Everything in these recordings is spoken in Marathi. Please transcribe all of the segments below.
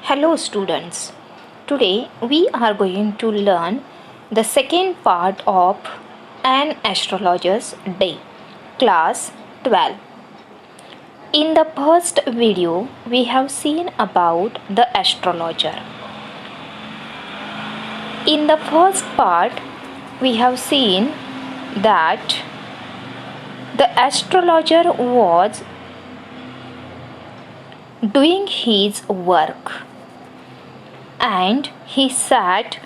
Hello students, today we are going to learn the second part of An Astrologer's Day, class 12. In the first video, we have seen about the astrologer. In the first part, we have seen that the astrologer was doing his work and he sat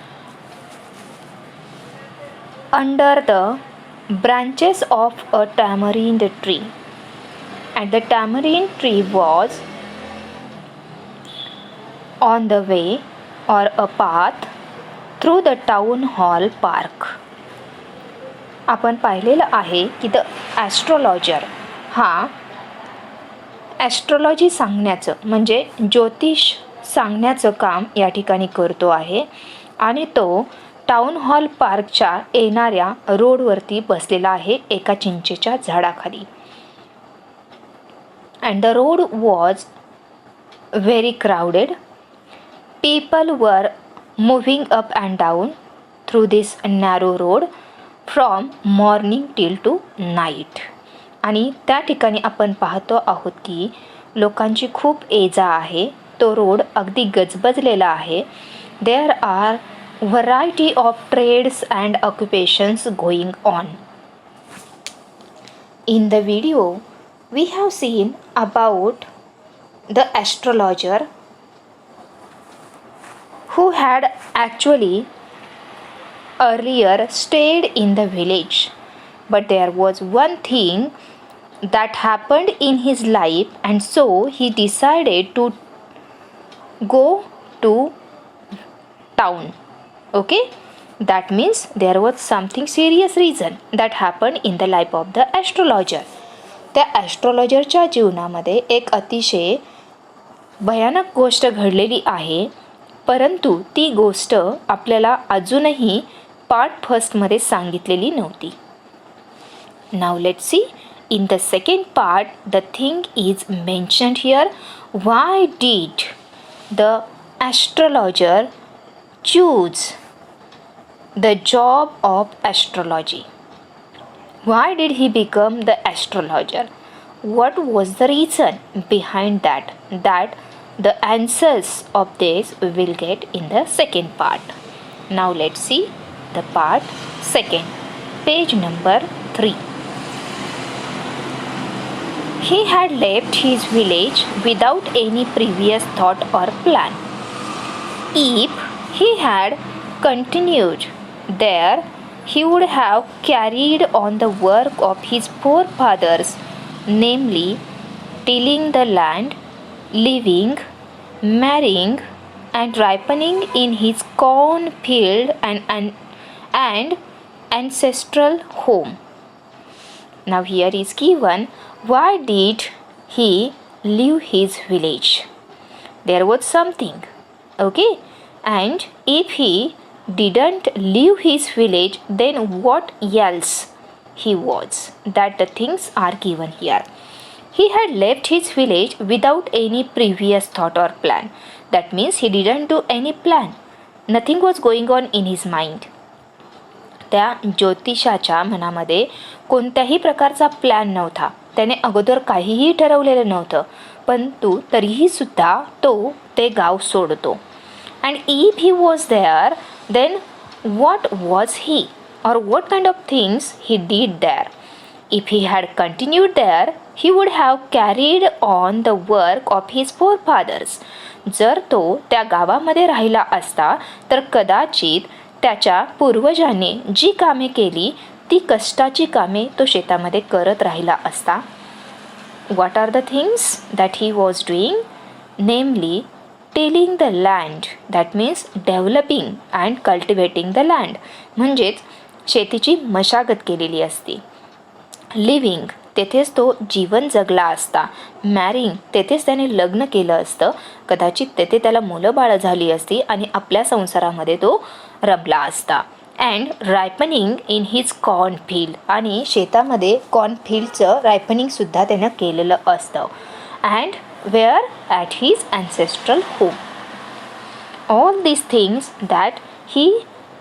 under the branches of a tamarind tree, and the tamarind tree was on the way or a path through the town hall park. आपण पाहिलेलं आहे की द ॲस्ट्रोलॉजर हा ॲस्ट्रॉलॉजी सांगण्याचं म्हणजे ज्योतिष सांगण्याचं काम या ठिकाणी करतो आहे आणि तो टाउन हॉल पार्कच्या येणाऱ्या रोडवरती बसलेला आहे एका चिंचेच्या झाडाखाली. And the road was very crowded. People were moving up and down through this narrow road from morning till two night. आणि त्या ठिकाणी आपण पाहतो आहोत की लोकांची खूप ये-जा आहे. तो रोड अगदी गजबजलेला आहे. There are variety of trades and occupations going on. In the video we have seen about the astrologer who had actually earlier stayed in the village, but there was one thing that happened in his life, and so he decided to go to town. Okay, that means there was something serious reason that happened in the life of the astrologer. त्या ॲस्ट्रॉलॉजरच्या जीवनामध्ये एक अतिशय भयानक गोष्ट घडलेली आहे, परंतु ती गोष्ट आपल्याला अजूनही पार्ट फर्स्टमध्ये सांगितलेली नव्हती. Now let's see in the second part the thing is mentioned here. Why did the astrologer choose the job of astrology? Why did he become the astrologer? what was the reason behind that the answers of this we will get in the second part. Now let's see the part second, page number 3. He had left his village without any previous thought or plan. If he had continued there, he would have carried on the work of his forefathers, namely tilling the land, living, marrying, and ripening in his cornfield and ancestral home. Now here is given, why did he leave his village? There was something, okay? And if he didn't leave his village, then what else he was? That the things are given here. He had left his village without any previous thought or plan. That means he didn't do any plan. Nothing was going on in his mind. त्या ज्योतिषाच्या मनामध्ये कोणत्याही प्रकारचा प्लॅन नव्हता. त्याने अगोदर काहीही ठरवलेलं नव्हतं, परंतु तरीही सुद्धा तो ते गाव सोडतो. And if he was there, then what was he or what kind of things he did there? If he had continued there, he would have carried on the work of his forefathers. जर तो त्या गावामध्ये राहिला असता तर कदाचित त्याच्या पूर्वजांनी जी कामे केली ती कष्टाची कामे तो शेतामध्ये करत राहिला असता. What are the things that he was doing? Namely, tilling the land. That means developing and cultivating the land. म्हणजेच शेतीची मशागत केलेली असती. लिव्हिंग, तेथेच तो जीवन जगला असता. मॅरिंग, तेथेच त्याने लग्न केलं असतं. कदाचित तेथे त्याला मुलं बाळं झाली असती आणि आपल्या संसारामध्ये तो रमला असता. And ripening in his cornfield, आणि शेतामध्ये कॉर्नफिल्डचं रायपनिंगसुद्धा त्यानं केलेलं असतं. And where at his ancestral home. All these things that he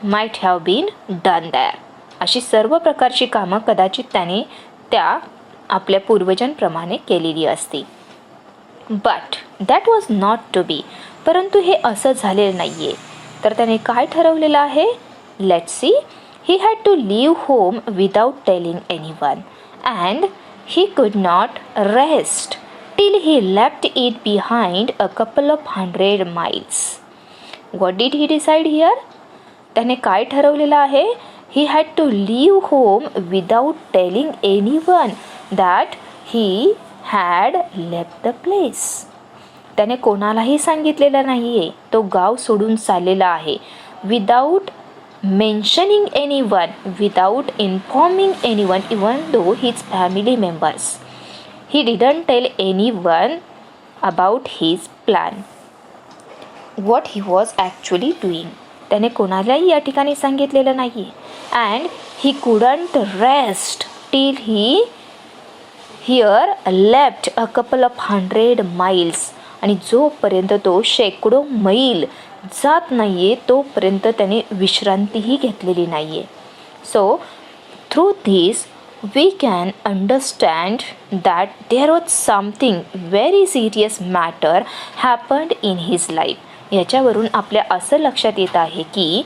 might have been done there. अशी सर्व प्रकारची कामं कदाचित त्याने त्या आपल्या पूर्वजांप्रमाणे केलेली असती. But that was not to be. परंतु हे असं झालेलं नाही आहे. तर त्याने काय ठरवलेलं आहे? Let's see. He had to leave home without telling anyone, and he could not rest till he left it behind a couple of 100 miles. What did he decide here? त्याने काय ठरवलेलं आहे? He had to leave home without telling anyone that he had left the place. त्याने कोणालाही सांगितलेलं नाही आहे तो गाव सोडून चाललेला आहे. Without mentioning anyone, without informing anyone, even though his family members. He didn't tell anyone about his plan, what he was actually doing. त्याने कोणालाही या ठिकाणी सांगितलेलं नाही आहे. And he couldn't rest till he here left a couple of 100 miles. आणि जोपर्यंत तो शेकडो मैल जात नाही आहे तोपर्यंत त्याने विश्रांतीही घेतलेली नाही आहे. So through this we can understand that there was something very serious matter happened in his life. याच्यावरून आपल्या असं लक्षात येत आहे की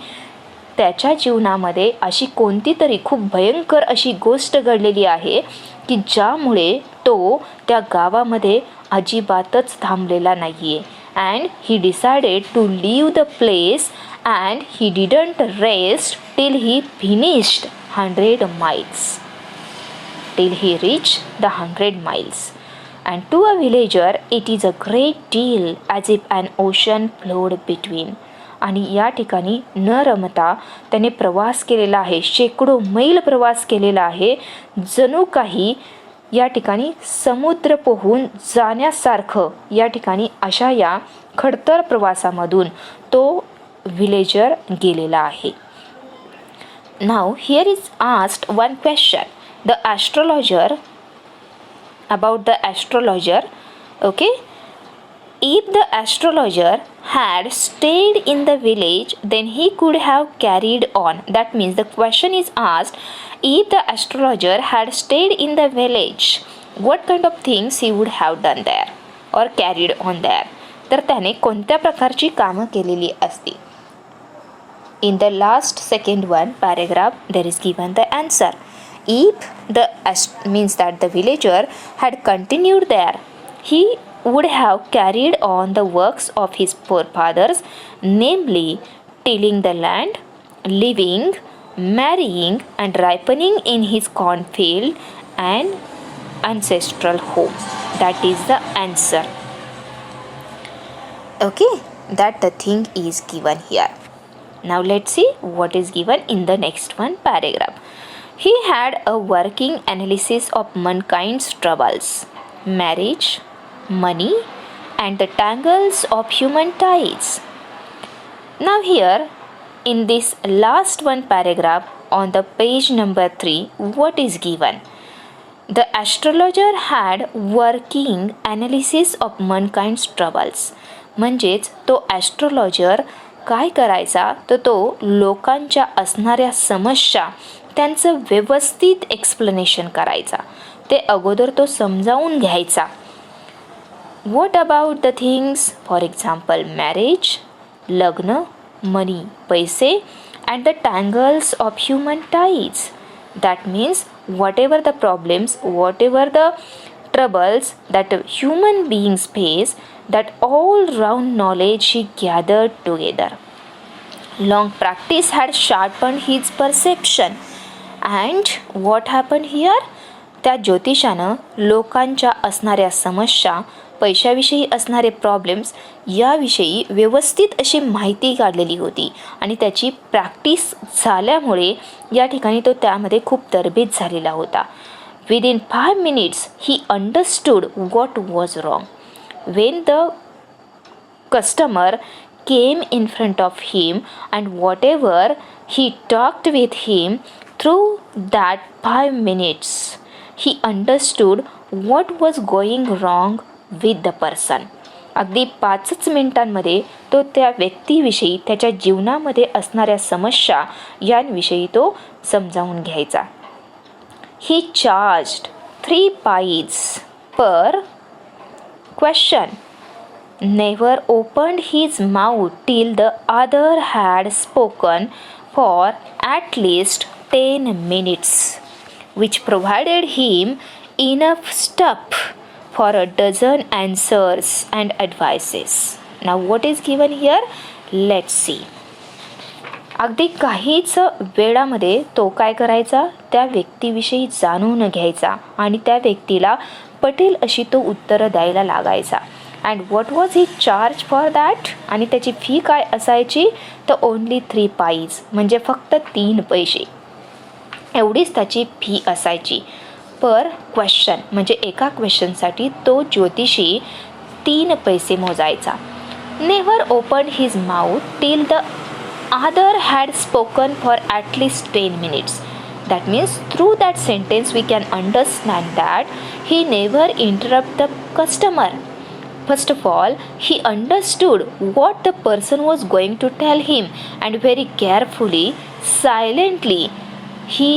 त्याच्या जीवनामध्ये अशी कोणती तरी खूप भयंकर अशी गोष्ट घडलेली आहे की ज्यामुळे तो त्या गावामध्ये अजिबातच थांबलेला नाही आहे. And he decided to leave the place and he didn't rest till he finished 100 miles. Till he reached the 100 miles. And to a villager it is a great deal as if an ocean flowed between. आणि या ठिकाणी न रमता त्याने प्रवास केलेला आहे, शेकडो मैल प्रवास केलेला आहे. जणू काही या ठिकाणी समुद्र पोहून जाण्यासारखं या ठिकाणी अशा या खडतर प्रवासामधून तो विलेजर गेलेला आहे. Now here is asked one question. The astrologer, about the astrologer, okay? If the astrologer had stayed in the village, then he could have carried on. That means the question is asked, if the astrologer had stayed in the village, what kind of things he would have done there or carried on there? तर त्याने कोणत्या प्रकारची कामं केलेली असती? In the last second one paragraph, there is given the answer. If the means that the villager had continued there, he would have carried on the works of his forefathers, namely tilling the land, living, marrying, and ripening in his cornfield and ancestral home. That is the answer. Okay, that the thing is given here. Now let's see what is given in the next one paragraph. He had a working analysis of mankind's troubles, marriage, money, and the tangles of human ties. Now here, in this last one paragraph on the page number 3, what is given? The astrologer had working analysis of mankind's troubles. म्हणजेच तो ॲस्ट्रोलॉजर काय करायचा तर तो लोकांच्या असणाऱ्या समस्या त्यांचं व्यवस्थित एक्सप्लेनेशन करायचा. ते अगोदर तो समजावून घ्यायचा. What about the things, for example marriage, लग्न, मनी, पैसे, and the tangles of human ties. That means whatever the problems, whatever the troubles that human beings face, that all round knowledge he gathered together. Long practice had sharpened his perception. And what happened here? त्या ज्योतिषानं लोकांच्या असणाऱ्या समस्या, पैशाविषयी असणारे प्रॉब्लेम्स याविषयी व्यवस्थित अशी माहिती काढलेली होती आणि त्याची प्रॅक्टिस झाल्यामुळे या ठिकाणी तो त्यामध्ये खूप तरबेज झालेला होता. Within 5 minutes, he understood what was wrong. When the customer came in front of him and whatever He talked with him through that 5 minutes. He understood what was going wrong with the person. अगदी 5च मिनिटांमध्ये तो त्या व्यक्तीविषयी, त्याच्या जीवनामध्ये असणाऱ्या समस्या यांविषयी तो समजावून घ्यायचा. He charged 3 pies per question. Never opened his mouth till the other had spoken for at least 10 minutes, which provided him enough stuff for a dozen answers and advices. Now what is given here? Let's see. अगदी काहीच वेळामध्ये तो काय करायचा, त्या व्यक्तीविषयी जाणून घ्यायचा आणि त्या व्यक्तीला पटेल अशी तो उत्तरं द्यायला लागायचा. And what was he charge for that? आणि त्याची फी काय असायची? तर ओनली 3 पाईज, म्हणजे फक्त 3 पैसे एवढीच त्याची फी असायची पर क्वेश्चन. म्हणजे एका क्वेश्चनसाठी तो ज्योतिषी 3 पैसे मोजायचा. Never open his mouth till the other had spoken for at least 10 minutes. That means through that sentence we can understand that he never interrupt the customer. First of all, he understood what the person was going to tell him and very carefully, silently he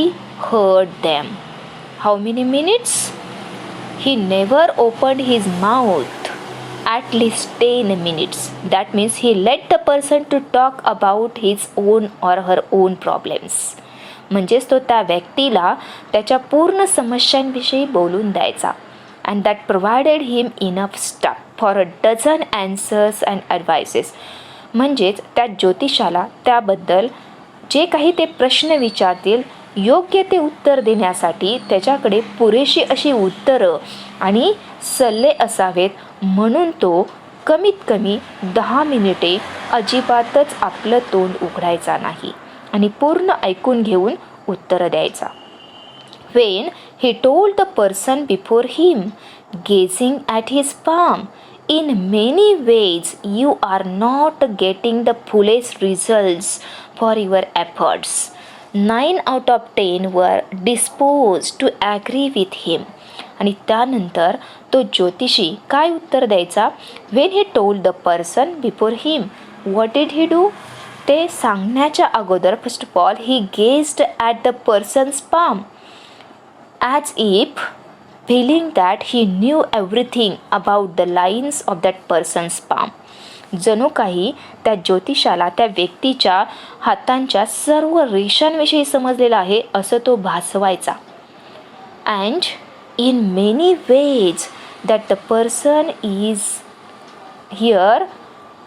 heard them. How many minutes? He never opened his mouth at least 10 minutes. That means he let the person to talk about his own or her own problems. म्हणजेच तो त्या व्यक्तीला त्याच्या पूर्ण समस्यांविषयी बोलून द्यायचा. and that provided him enough stuff for a dozen answers and advices. म्हणजेच त्या ज्योतिषाला त्याबद्दल जे काही ते प्रश्न विचारतील योग्य ते उत्तर देण्यासाठी त्याच्याकडे पुरेशी अशी उत्तरं आणि सल्ले असावेत, म्हणून तो कमीत कमी 10 मिनिटे अजिबातच आपलं तोंड उघडायचा नाही आणि पूर्ण ऐकून घेऊन उत्तर द्यायचा. When he told the person before him, gazing at his palm, in many ways you are not getting the fullest results for your efforts. 9 out of 10 were disposed to agree with him. आणि त्यानंतर तो ज्योतिषी काय उत्तर द्यायचा? When he told the person before him, what did he do? ते सांगण्याच्या अगोदर first of all he gazed at the person's palm as if feeling that he knew everything about the lines of that person's palm. जणू काही त्या ज्योतिषाला त्या व्यक्तीच्या हातांच्या सर्व रेषांविषयी समजलेला आहे असं तो भासवायचा. And in many ways that the person is here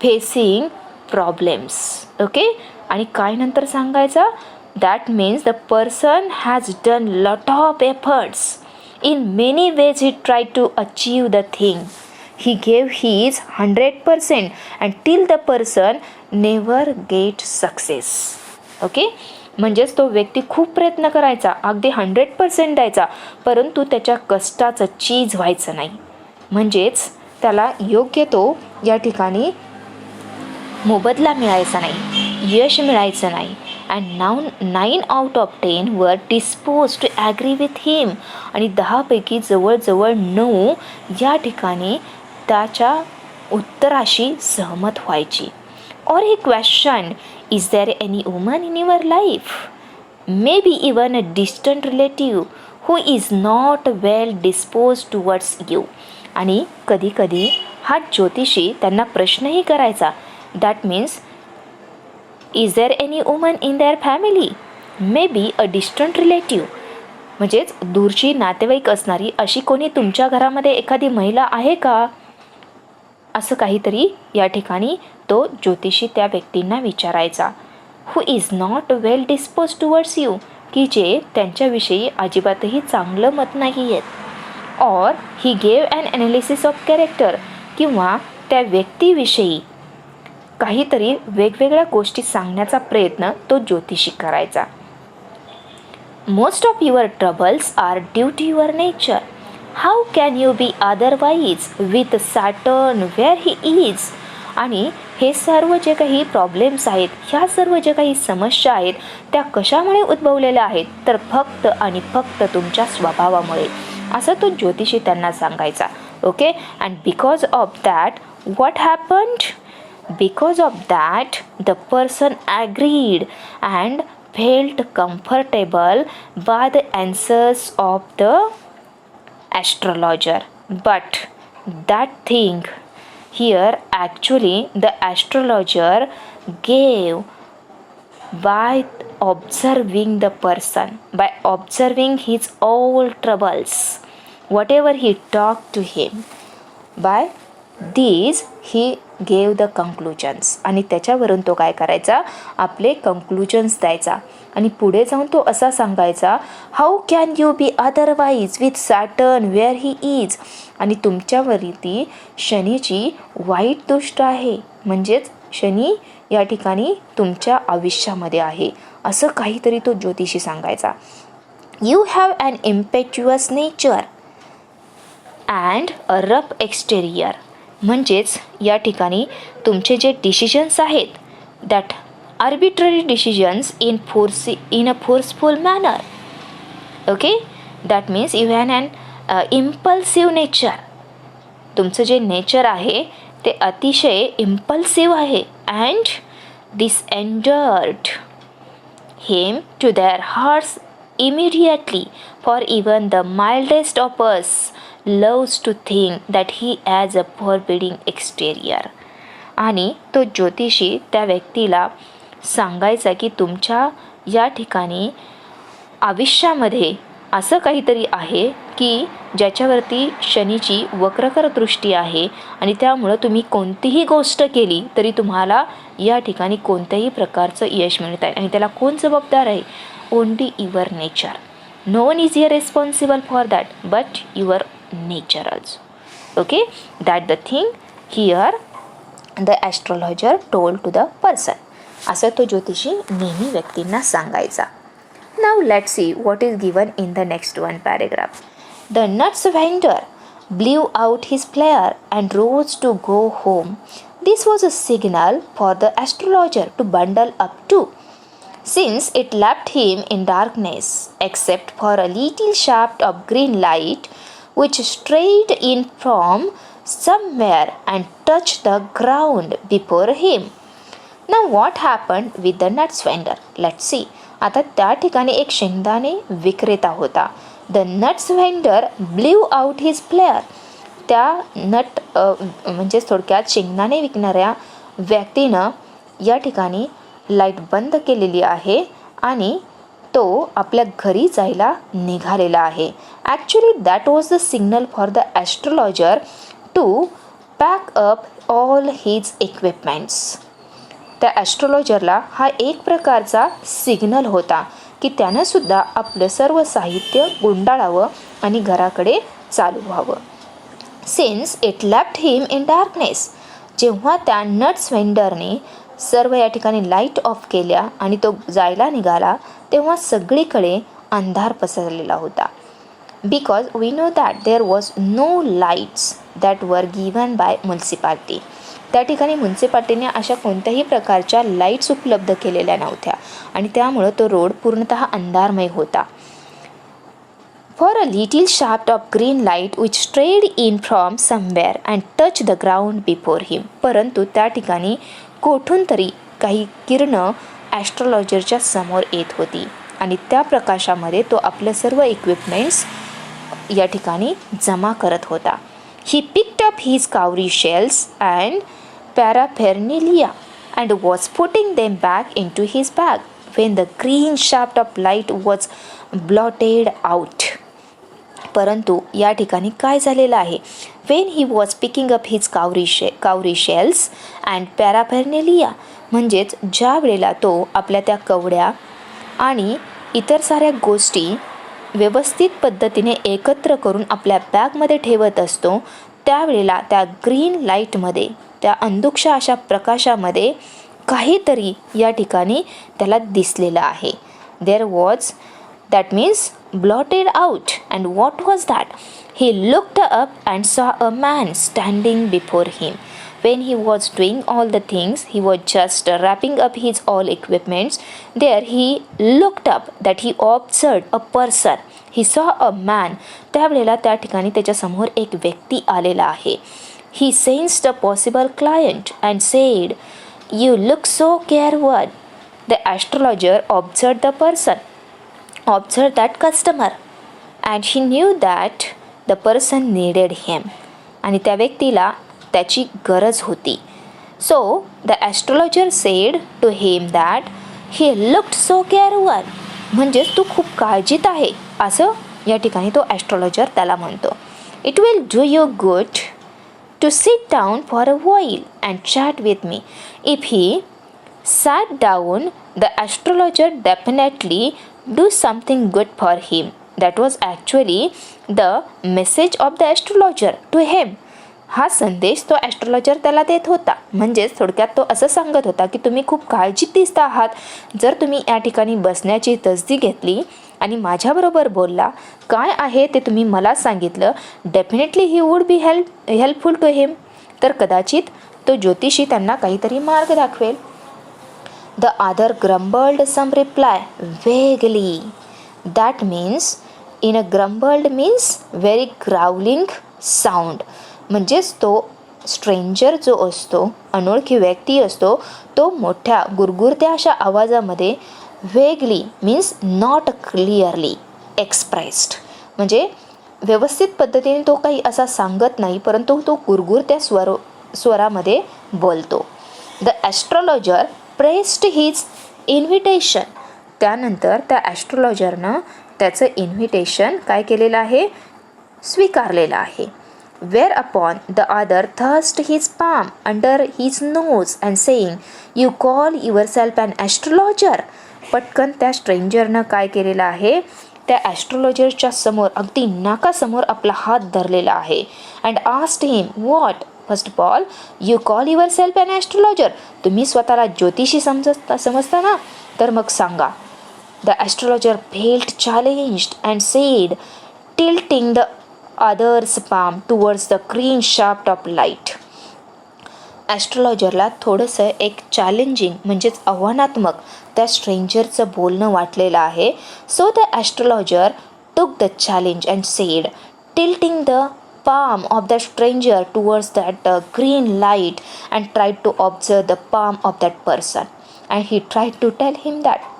facing problems. Okay, आणि काय नंतर सांगायचा? That means the person has done lot of efforts. In many ways he tried to achieve the thing. He gave his 100% until the person never get success. Okay? म्हणजेच तो व्यक्ती खूप प्रयत्न करायचा, अगदी 100% द्यायचा, परंतु त्याच्या कष्टाचं चीज व्हायचं नाही. म्हणजेच त्याला योग्य तो या ठिकाणी मोबदला मिळायचा नाही, यश मिळायचं नाही. अँड नाउ 9 out of 10 वर डिस्पोज टू ॲग्री विथ हिम. आणि 10पैकी जवळजवळ 9 या ठिकाणी त्याच्या उत्तराशी सहमत व्हायची. और ही question, is there any woman in your life, maybe even a distant relative who is not well dispose towards you. आणि कधीकधी हा ज्योतिषी त्यांना प्रश्नही करायचा. That means, is there any woman in their family, maybe a distant relative, म्हणजेच दूरची नातेवाईक असणारी अशी कोणी तुमच्या घरामध्ये एखादी महिला आहे का, असं काहीतरी या ठिकाणी तो ज्योतिषी त्या व्यक्तींना विचारायचा. Who is not well dispose towards you, की जे त्यांच्याविषयी अजिबातही चांगलं मत नाही आहेत. Or he gave an analysis of character, किंवा त्या व्यक्तीविषयी काहीतरी वेगवेगळ्या गोष्टी सांगण्याचा प्रयत्न तो ज्योतिषी करायचा. Most of your troubles are due to your nature. How can you be otherwise with Saturn where he is. आणि हे सर्व जे काही प्रॉब्लेम्स आहेत, ह्या सर्व जे काही समस्या आहेत, त्या कशामुळे उद्भवलेल्या आहेत, तर फक्त आणि फक्त तुमच्या स्वभावामुळे, असं तो ज्योतिषी त्यांना सांगायचा. Okay. And because of that what happened? Because of that the person agreed and felt comfortable by the answers of the astrologer. But that thing here actually the astrologer gave by observing the person, by observing his all troubles, whatever he talked to him, by these he gave the conclusions. आणि त्याच्यावरून तो काय करायचा, आपले कन्क्लुजन्स द्यायचा. आणि पुढे जाऊन तो असा सांगायचा, how can you be otherwise with Saturn where he is. आणि तुमच्यावरती शनीची वाईट दृष्ट आहे, म्हणजेच शनी या ठिकाणी तुमच्या आयुष्यामध्ये आहे, असं काहीतरी तो ज्योतिषी सांगायचा. You have an impetuous nature and a rough exterior. म्हणजेच या ठिकाणी तुमचे जे डिसिजन्स आहेत, that arbitrary decisions in a forceful manner. Okay. That means you have an impulsive nature. तुमचं जे नेचर आहे ते अतिशय इम्पल्सिव्ह आहे. And this angered him to their hearts immediately, for even the mildest of us loves to think that he has a forbidding exterior. आणि तो ज्योतिषी त्या व्यक्तीला सांगायचा की तुमच्या या ठिकाणी आयुष्यामध्ये असं काहीतरी आहे की ज्याच्यावरती शनीची वक्रकर दृष्टी आहे, आणि त्यामुळं तुम्ही कोणतीही गोष्ट केली तरी तुम्हाला या ठिकाणी कोणत्याही प्रकारचं यश मिळत आहे. आणि त्याला कोण जबाबदार आहे? Only your nature. No one is responsible for that but your nature also. Okay. That the thing here the astrologer told to the person. असं तो ज्योतिषी नेहमी व्यक्तींना सांगायचा. Now let's see what is given in the next one paragraph. The nuts vendor blew out his flare and rose to go home. This was a signal for the astrologer to bundle up too, since it left him in darkness except for a little shaft of green light which strayed in from somewhere and touched the ground before him. Now what happened with the nuts vendor? Let's see. आता त्या ठिकाणी एक शेंगदाणे विक्रेता होता. The nuts vendor blew out his flare. त्या म्हणजे थोडक्यात शेंगदाणे विकणाऱ्या व्यक्तीनं या ठिकाणी लाईट बंद केलेली आहे आणि तो आपल्या घरी जायला निघालेला आहे. Actually that was the signal for the astrologer to pack up all his equipments. त्या ॲस्ट्रोलॉजरला हा एक प्रकारचा सिग्नल होता की त्यानंसुद्धा आपलं सर्व साहित्य गुंडाळावं आणि घराकडे चालू व्हावं. Since it left him in darkness. जेव्हा त्या नट्स वेंडरने सर्व या ठिकाणी लाईट ऑफ केल्या आणि तो जायला निघाला, तेव्हा सगळीकडे अंधार पसरलेला होता. Because we know that there was no lights that were given by municipality. त्या ठिकाणी म्युन्सिपाल्टीने अशा कोणत्याही प्रकारच्या लाईट्स उपलब्ध केलेल्या नव्हत्या आणि त्यामुळं तो रोड पूर्णतः अंधारमय होता. For a little shaft of green light which strayed in from somewhere and touch the ground before him. परंतु त्या ठिकाणी कोठून तरी काही किरणं ॲस्ट्रोलॉजरच्या समोर येत होती आणि त्या प्रकाशामध्ये तो आपलं सर्व इक्विपमेंट्स या ठिकाणी जमा करत होता. He picked up his cowrie shells and paraphernalia and was putting them back into his bag when the green shaft of light was blotted out. परंतु या ठिकाणी काय झालेलं आहे? When he was picking up his cowrie shells and paraphernalia, म्हणजेच ज्या वेळेला तो आपल्या त्या कवड्या आणि इतर साऱ्या गोष्टी व्यवस्थित पद्धतीने एकत्र करून आपल्या बॅगमध्ये ठेवत असतो, त्यावेळेला त्या ग्रीन लाईटमध्ये, त्या अंधुकशा अशा प्रकाशामध्ये काहीतरी या ठिकाणी त्याला दिसलेलं आहे. There was, that means blotted out. And what was that? He looked up and saw a man standing before him. When he was doing all the things, he was just wrapping up his all equipments. There he looked up, that he observed a person. He saw a man. त्यावेळेला त्या ठिकाणी त्याच्यासमोर एक व्यक्ती आलेला आहे. He sensed a possible client and said, "You look so careworn." The astrologer observed the person, observed that customer, and he knew that the person needed him. आणि त्या व्यक्तीला त्याची गरज होती. So the astrologer said to him that he looked so careworn. म्हणजेच तू खूप काळजीत आहे असं या ठिकाणी तो ॲस्ट्रॉलॉजर त्याला म्हणतो. It will do you good to sit down for a while and chat with me. If he sat down, the astrologer definitely do something good for him. That was actually the message of the astrologer to him. हा संदेश तो ॲस्ट्रॉलॉजर त्याला देत होता. म्हणजेच थोडक्यात तो असं सांगत होता की तुम्ही खूप काळजीत दिसत आहात. जर तुम्ही या ठिकाणी बसण्याची तसदी घेतली आणि माझ्याबरोबर बोलला, काय आहे ते तुम्ही मला सांगितलं, definitely he would be helpful to him. तर कदाचित तो ज्योतिषी त्यांना काहीतरी मार्ग दाखवेल. The other grumbled some reply vaguely. That means in a grumbled means very growling sound. म्हणजेच तो स्ट्रेंजर जो असतो, अनोळखी व्यक्ती असतो, तो मोठ्या गुरगुरत्या अशा आवाजामध्ये वेगली मीन्स नॉट क्लिअरली एक्सप्रेस्ड. म्हणजे व्यवस्थित पद्धतीने तो काही असा सांगत नाही, परंतु तो गुरगुरत्या स्वरामध्ये बोलतो. The astrologer pressed his invitation. त्यानंतर त्या ॲस्ट्रॉलॉजरनं त्याचं इन्व्हिटेशन काय केलेलं आहे, स्वीकारलेलं आहे. Whereupon the other thrust his palm under his nose and saying, "You call yourself an astrologer?" पटकन त्या स्ट्रेंजरनं काय केलेलं आहे, त्या ॲस्ट्रॉलॉजरच्या समोर अगदी नाकासमोर आपला हात धरलेला आहे. And asked him, "what? First of all you call yourself an astrologer." तुम्ही स्वतःला ज्योतिषी समजता ना, तर मग सांगा. The astrologer felt challenged and said, tilting the others palm towards the green shaft of light. ॲस्ट्रॉलॉजरला थोडंसं एक चॅलेंजिंग म्हणजेच आव्हानात्मक त्या स्ट्रेंजरचं बोलणं वाटलेलं आहे. So the astrologer took the challenge and said, tilting the palm of the stranger towards that green light, and tried to observe the palm of that person. And he tried to tell him that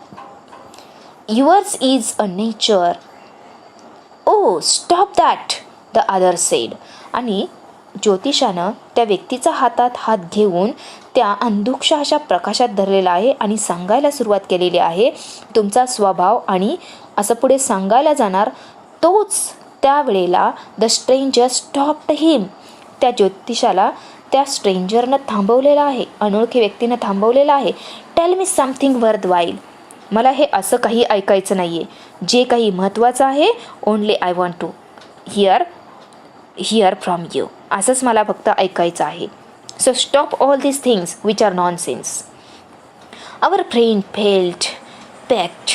yours is a nature. "Oh, stop that," the other said. आणि ज्योतिषानं त्या व्यक्तीचा हातात हात घेऊन त्या अंधुकशा अशा प्रकाशात धरलेला आहे आणि सांगायला सुरुवात केलेली आहे, तुमचा स्वभाव, आणि असं पुढे सांगायला जाणार. तोच त्यावेळेला द स्ट्रेंजर स्टॉप्ड हिम. त्या ज्योतिषाला त्या स्ट्रेंजरनं थांबवलेलं आहे, अनोळखी व्यक्तीनं थांबवलेलं आहे. "Tell me something worth while." मला हे असं काही ऐकायचं नाही आहे, जे काही महत्त्वाचं आहे. "Only I want to hear from you." असंच मला फक्त ऐकायचं आहे. "So stop all these things which are nonsense." Our friend felt piqued.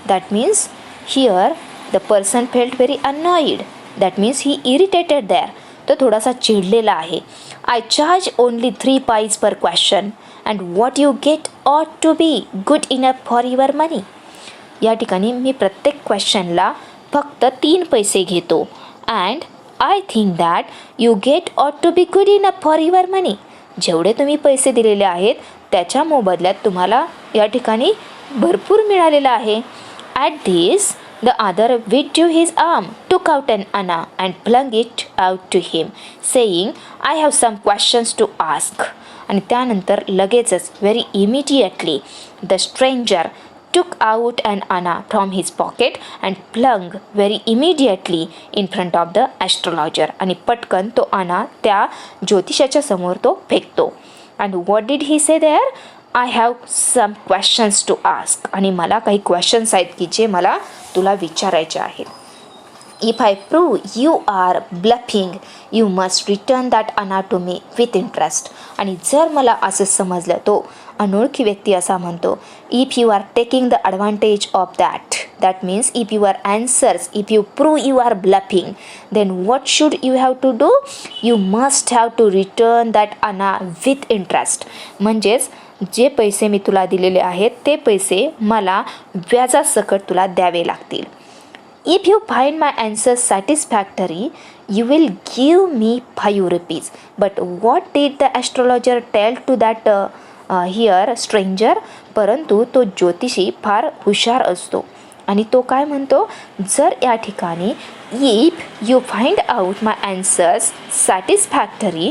That means here the person felt very annoyed. That means he irritated there. तो थोडासा चिडलेला आहे. "I charge only 3 pies per question, and what you get ought to be good enough for your money." या ठिकाणी मी प्रत्येक क्वेश्चनला फक्त 3 पैसे घेतो. And I think that you get ought to be good enough for your money. जेवढे तुम्ही पैसे दिलेले आहेत त्याच्या मोबदल्यात तुम्हाला या ठिकाणी भरपूर मिळालेलं आहे. At this the other withdrew his arm, took out an anna and flung it out to him, saying, "I have some questions to ask." आणि त्यानंतर लगेचच very immediately the stranger took out an anna from his pocket and flung very immediately in front of the astrologer. आणि पटकन तो आणा त्या ज्योतिषाच्या समोर तो फेकतो. And what did he say there? I have some questions to ask. आणि मला काही क्वेश्चन्स आहेत की जे मला तुला विचारायचे आहेत. If I prove you are bluffing, you must return that anna to me with interest. आणि जर मला असं समजलं तो अनोळखी व्यक्ती असा म्हणतो. If you are taking the advantage of that means if your answers, if you prove you are bluffing, then what should you have to do? You must have to return that anna with interest. म्हणजेच जे पैसे मी तुला दिलेले आहेत ते पैसे मला व्याजासकट तुला द्यावे लागतील. If you find my answers satisfactory, you will give me 5 rupees. But what did the astrologer tell to that here stranger? परंतु तो ज्योतिषी फार हुशार असतो आणि तो काय म्हणतो, जर या ठिकाणी if you find out my answers satisfactory,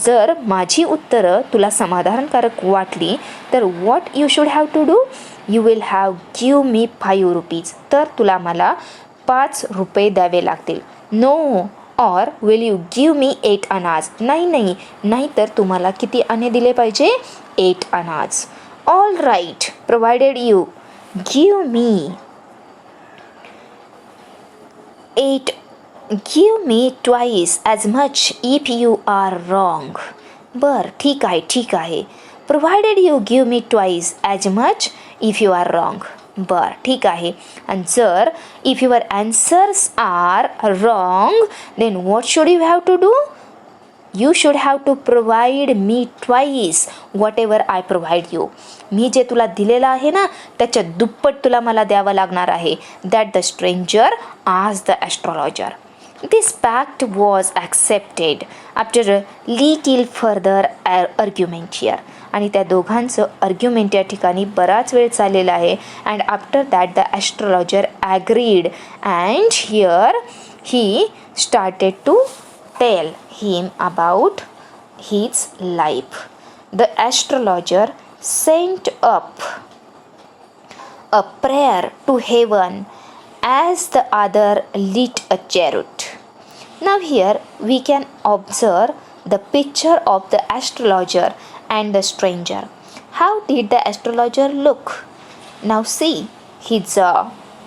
जर माझी उत्तरं तुला समाधानकारक वाटली तर what you should have to do? You will have give me 5 rupees. तर तुला मला 5 रुपये द्यावे लागतील. No or will you give me 8 annas. नाही तर तुम्हाला किती आणे दिले पाहिजे? 8 annas. All right, provided you give me 8, give me twice as much if you are wrong. बरं, ठीक आहे. Provided you give me twice as much if you are wrong. बरं, ठीक आहे. आणि जर if your answers are wrong, then what should you have to do? You should have to provide me twice whatever I provide you. मी जे तुला दिलेलं आहे ना त्याच्या दुप्पट तुला मला द्यावं लागणार आहे. That the stranger asked the astrologer. This pact was accepted after a little further argument here. आणि त्या दोघांचं आर्ग्युमेंट या ठिकाणी बराच वेळ चाललेला आहे. And after that the astrologer agreed and here he started to tell him about his life. The astrologer sent up a prayer to heaven as the other lit a chariot. Now here we can observe the picture of the astrologer and the stranger. How did the astrologer look? Now see his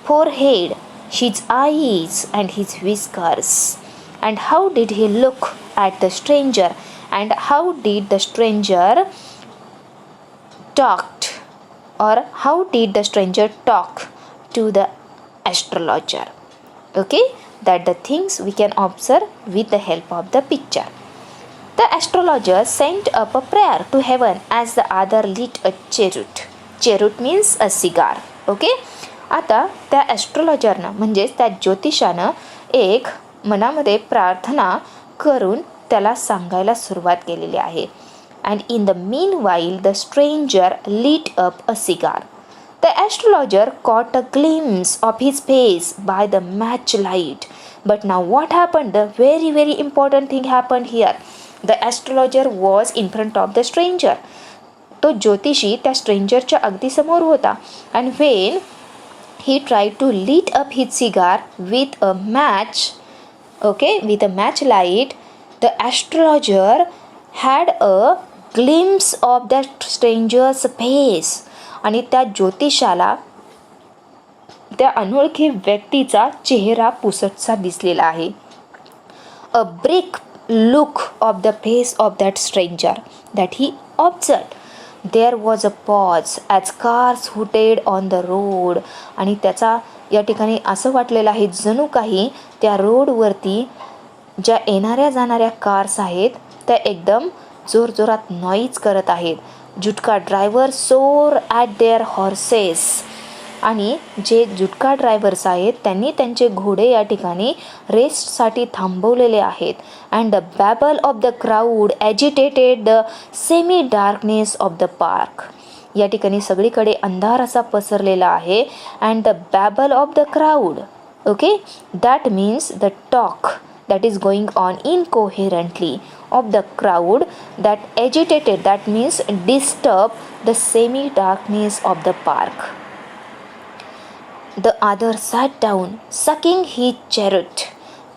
forehead, his eyes and his whiskers. And how did he look at the stranger? And how did the stranger talked? Or how did the stranger talk to the astrologer? Okay, that the things we can observe with the help of the picture. The astrologer sent up a prayer to heaven as the other lit a chariot. Chariot means a cigar. Okay, आता त्या ॲस्ट्रॉलॉजरनं म्हणजेच त्या ज्योतिषानं एक मनामध्ये प्रार्थना करून त्याला सांगायला सुरुवात केलेली आहे. And in the meanwhile the stranger lit up a cigar. The astrologer caught a glimpse of his face by the match light. But now what happened? The very important thing happened here. The astrologer was in front of the stranger. तो ज्योतिषी त्या स्ट्रेंजरच्या अगदी समोर होता. And when he tried to lit up his cigar with a match, with a match light, the astrologer had a glimpse of that stranger's face. आणि त्या ज्योतिषाला त्या अनोळखी व्यक्तीचा चेहरा पुसटसा दिसलेला आहे. A brief look of the face of that stranger that he observed. There was a pause as cars hooted on the road. आणि त्याचा या ठिकाणी असं वाटलेलं आहे जणू काही त्या रोडवरती ज्या येणाऱ्या जाणाऱ्या कार्स आहेत त्या एकदम जोरजोरात नॉईज करत आहेत. जुटका ड्रायव्हर सोर ॲट देअर हॉर्सेस. आणि जे जुटका ड्रायव्हर्स आहेत त्यांनी त्यांचे घोडे या ठिकाणी रेस्टसाठी थांबवलेले आहेत. And the babble of the crowd agitated the semi darkness of the park. या ठिकाणी सगळीकडे अंधार असा पसरलेला आहे. And the babble of the crowd, that means the talk that is going on incoherently of the crowd that agitated, that means disturb the semi darkness of the park. The other sat down, sucking his chariot,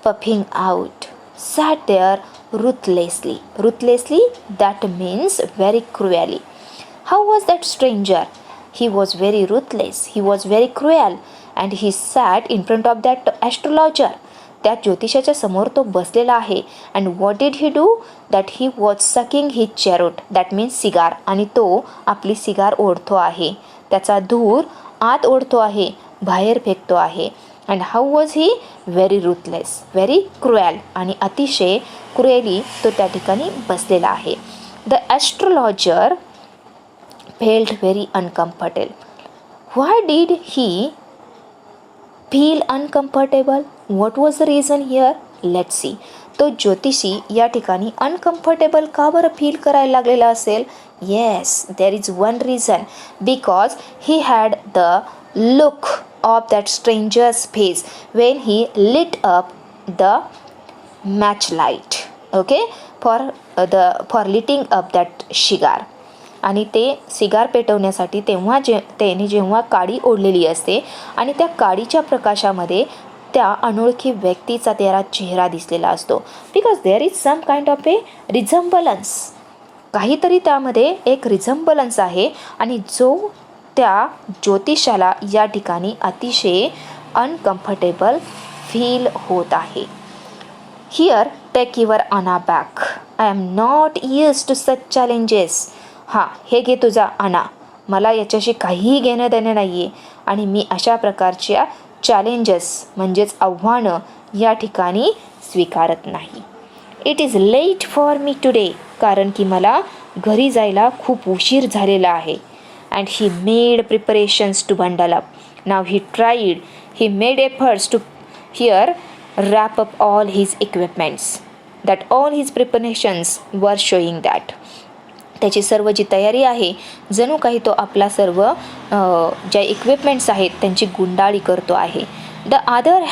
puffing out, sat there ruthlessly. Ruthlessly, that means very cruelly. How was that stranger? He was very ruthless, he was very cruel, and he sat in front of that astrologer. त्या ज्योतिषाच्या समोर तो बसलेला आहे. And what did he do? That he was sucking his cheroot, that means cigar. आणि तो आपली सिगार ओढतो आहे, त्याचा धूर आत ओढतो आहे, बाहेर फेकतो आहे. And how was he? Very ruthless, very cruel. आणि अतिशय क्रुएली तो त्या ठिकाणी बसलेला आहे. The astrologer felt very uncomfortable. Why did he feel uncomfortable? What was the reason here? Let's see. तो ज्योतिषी या ठिकाणी अनकम्फर्टेबल का बरं फील करायला लागलेला असेल? Yes, there is one reason. Because he had the look of that stranger's face when he lit up the match light. Okay, for lighting up that cigar. आणि ते सिगार पेटवण्यासाठी तेव्हा त्याने जेव्हा काडी ओढलेली असते आणि त्या काडीच्या प्रकाशामध्ये त्या अनोळखी व्यक्तीचा त्याला चेहरा दिसलेला असतो. Because there is some kind of a resemblance, काहीतरी त्यामध्ये एक रिझम्बलन्स आहे. आणि जो त्या ज्योतिषाला या ठिकाणी अतिशय अनकम्फर्टेबल फील होत आहे. Here take your anna back. I am not use to such challenges. हां, हे घे तुझा आणा, मला याच्याशी काहीही घेणं देणं नाही आहे. आणि मी अशा प्रकारच्या चॅलेंजेस म्हणजेच आव्हानं या ठिकाणी स्वीकारत नाही. It is late for me today, कारण की मला घरी जायला खूप उशीर झालेला आहे. And he made preparations to bundle up. Now he tried, he made efforts to here wrap up all his equipments, that all his preparations were showing that. त्याची सर्व जी तयारी आहे, जणू काही तो आपला सर्व ज्या इक्विपमेंट्स आहेत त्यांची गुंडाळी करतो आहे. The other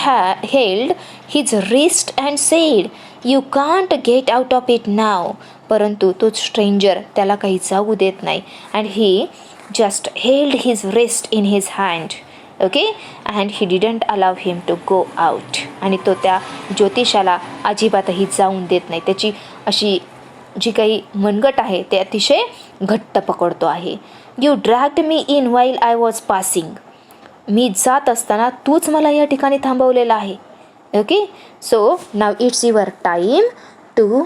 held his wrist and said, you can't get out of it now. परंतु तो स्ट्रेंजर त्याला काही जाऊ देत नाही. And he just held his wrist in his hand. Okay, and he didn't allow him to go out. आणि तो त्या ज्योतिषाला अजिबातही जाऊन देत नाही. त्याची अशी जी काही मनगट आहे ते अतिशय घट्ट पकडतो आहे. You dragged me in while I was passing. मी जात असताना तूच मला या ठिकाणी थांबवलेलं आहे. Okay, so now it's your time to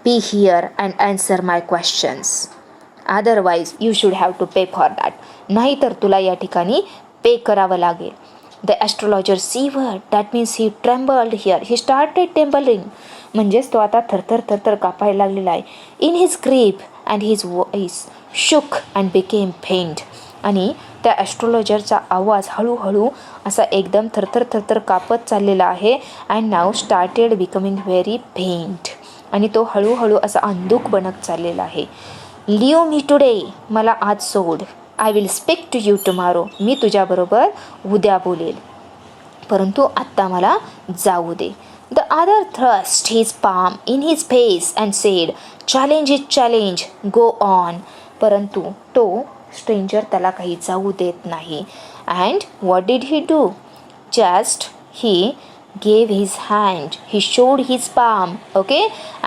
be here and answer my questions. Otherwise you should have to pay for that. नाहीतर तुला या ठिकाणी पे करावं लागेल. The astrologer shivered, that means he trembled here. He started trembling, म्हणजेच तो आता थरथर थरथर कापायला लागलेला आहे. In his grip and his voice शुक अँड बिकेम फेंट. आणि त्या ॲस्ट्रोलॉजरचा आवाज हळूहळू असा एकदम थरथर थरथर कापत चाललेला आहे. And now started becoming very faint. आणि तो हळूहळू असा अंधुक बनत चाललेला आहे. लिव्ह मी टुडे, मला आज सोड. I will speak to you tomorrow, मी तुझ्याबरोबर उद्या बोलेल, परंतु आत्ता मला जाऊ दे. The other thrust his palm in his face and said, challenge is challenge, go on. परंतु तो स्ट्रेंजर त्याला काही जाऊ देत नाही. And what did he do? Just he gave his hand, he showed his palm, okay,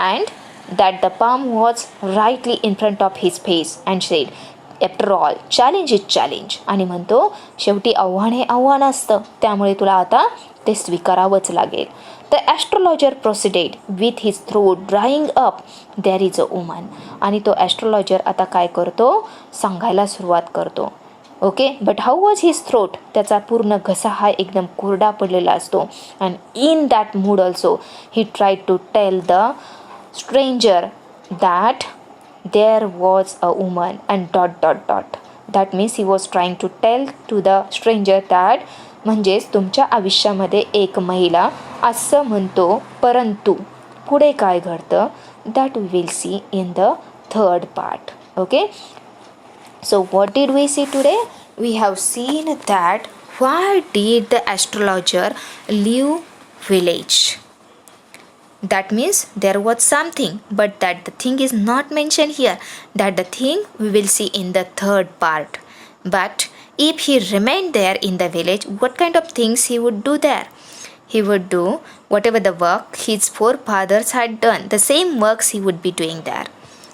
and that the palm was rightly in front of his face and said, after all challenge is challenge. आणि म्हणतो शेवटी आव्हान हे आव्हान असतं, त्यामुळे तुला आता ते स्वीकारावंच लागेल. The astrologer proceeded with his throat drying up, there is a woman. आणि तो ॲस्ट्रोलॉजर आता काय करतो? सांगायला सुरुवात करतो. Okay, but how was his throat? त्याचा पूर्ण घसा हा एकदम कोरडा पडलेला असतो. And in that mood also he tried to tell the stranger that there was a woman and ... That means he was trying to tell to the stranger that म्हणजेच तुमच्या आयुष्यामध्ये एक महिला असं म्हणतो, परंतु पुढे काय घडतं that we will see in the third part. Okay, so what did we see today? We have seen that why did the astrologer leave village? That means there was something, but that the thing is not mentioned here. That the thing we will see in the third part. But if he remained there in the village, what kind of things he would do there? He would do whatever the work his forefathers had done. The same works he would be doing there.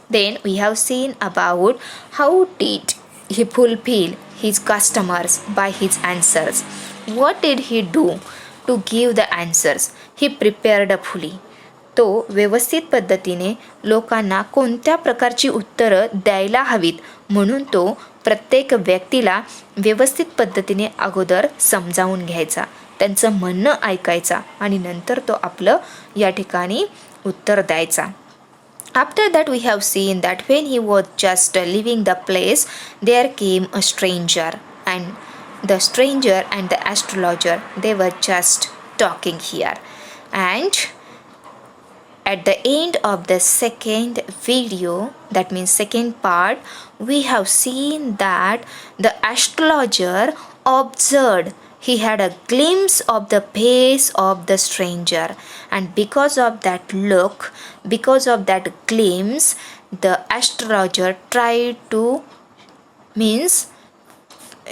Then we have seen about how did he fulfill his customers by his answers. What did he do to give the answers? He prepared फुली. तो व्यवस्थित पद्धतीने लोकांना कोणत्या प्रकारची उत्तरं द्यायला हवीत म्हणून तो प्रत्येक व्यक्तीला व्यवस्थित पद्धतीने अगोदर समजावून घ्यायचा, त्यांचं म्हणणं ऐकायचा आणि नंतर तो आपलं या ठिकाणी उत्तर द्यायचा. After that we have seen that when he was just leaving the place, there came a stranger, and the stranger and the astrologer, they were just talking here. And at the end of the second video, that means second part, we have seen that the astrologer observed, he had a glimpse of the face of the stranger, and because of that look, because of that glimpse, the astrologer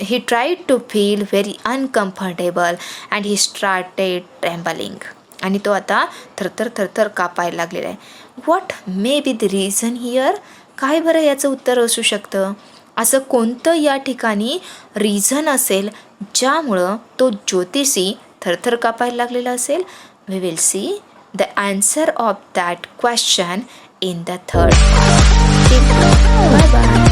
he tried to feel very uncomfortable and he started trembling. आणि तो आता थरथर कापायला लागलेला आहे. What may be the reason here? काय बरं याचं उत्तर असू शकतं? असं कोणतं या ठिकाणी रिझन असेल ज्यामुळं तो ज्योतिषी थरथर कापायला लागलेला असेल? We will see the answer of that question in the third part. Bye bye.